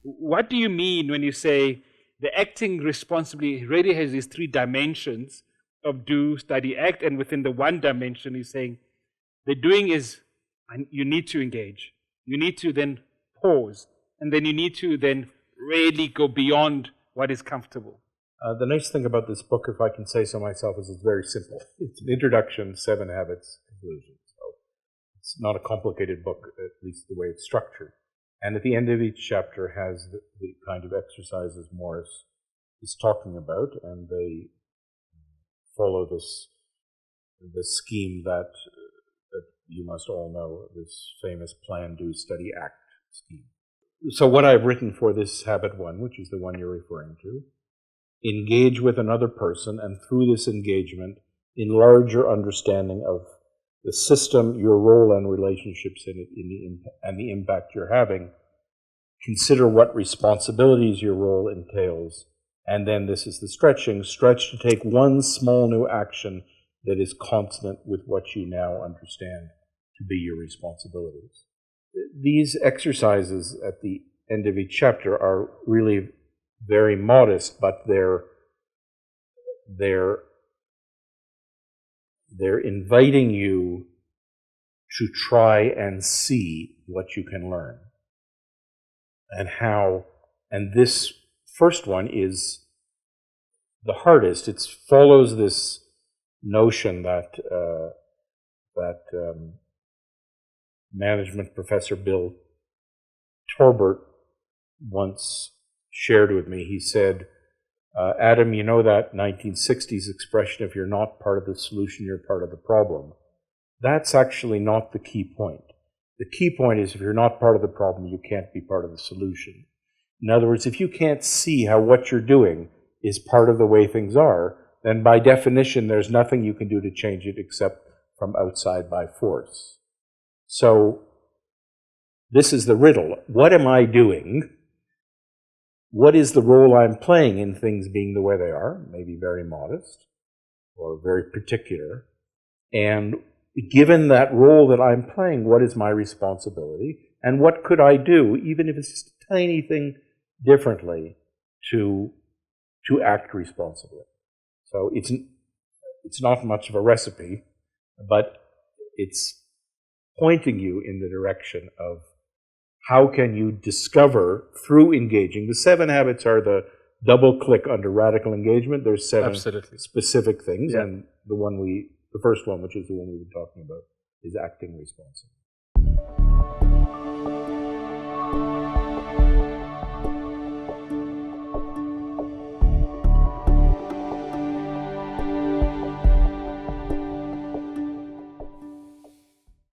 what do you mean when you say the acting responsibly really has these three dimensions of do, study, act, and within the one dimension he's saying the doing is you need to engage. You need to then pause, and then you need to then really go beyond what is comfortable. The nice thing about this book, if I can say so myself, is it's very simple. It's an introduction, 7 habits, conclusion. So it's not a complicated book, at least the way it's structured. And at the end of each chapter has the kind of exercises Morris is talking about, and they follow this scheme that you must all know, this famous plan, do, study, act scheme. So what I've written for this habit 1, which is the one you're referring to, engage with another person, and through this engagement, enlarge your understanding of the system, your role and relationships in it, and the impact you're having. Consider what responsibilities your role entails, and then this is the stretching. Stretch to take one small new action that is consonant with what you now understand to be your responsibilities. These exercises at the end of each chapter are really very modest, but they're inviting you to try and see what you can learn and how. And this first one is the hardest. It follows this notion that management professor Bill Torbert once shared with me. He said, Adam, you know that 1960s expression, if you're not part of the solution, you're part of the problem. That's actually not the key point. The key point is if you're not part of the problem, you can't be part of the solution. In other words, if you can't see how what you're doing is part of the way things are, then by definition, there's nothing you can do to change it except from outside by force. So this is the riddle. What am I doing? What is the role I'm playing in things being the way they are? Maybe very modest or very particular. And given that role that I'm playing, what is my responsibility? And what could I do, even if it's just a tiny thing differently, to act responsibly? So it's not much of a recipe, but it's pointing you in the direction of how can you discover through engaging. The 7 habits are the double click under radical engagement. There's 7 specific things, and the first one, which is the one we've been talking about, is acting responsibly.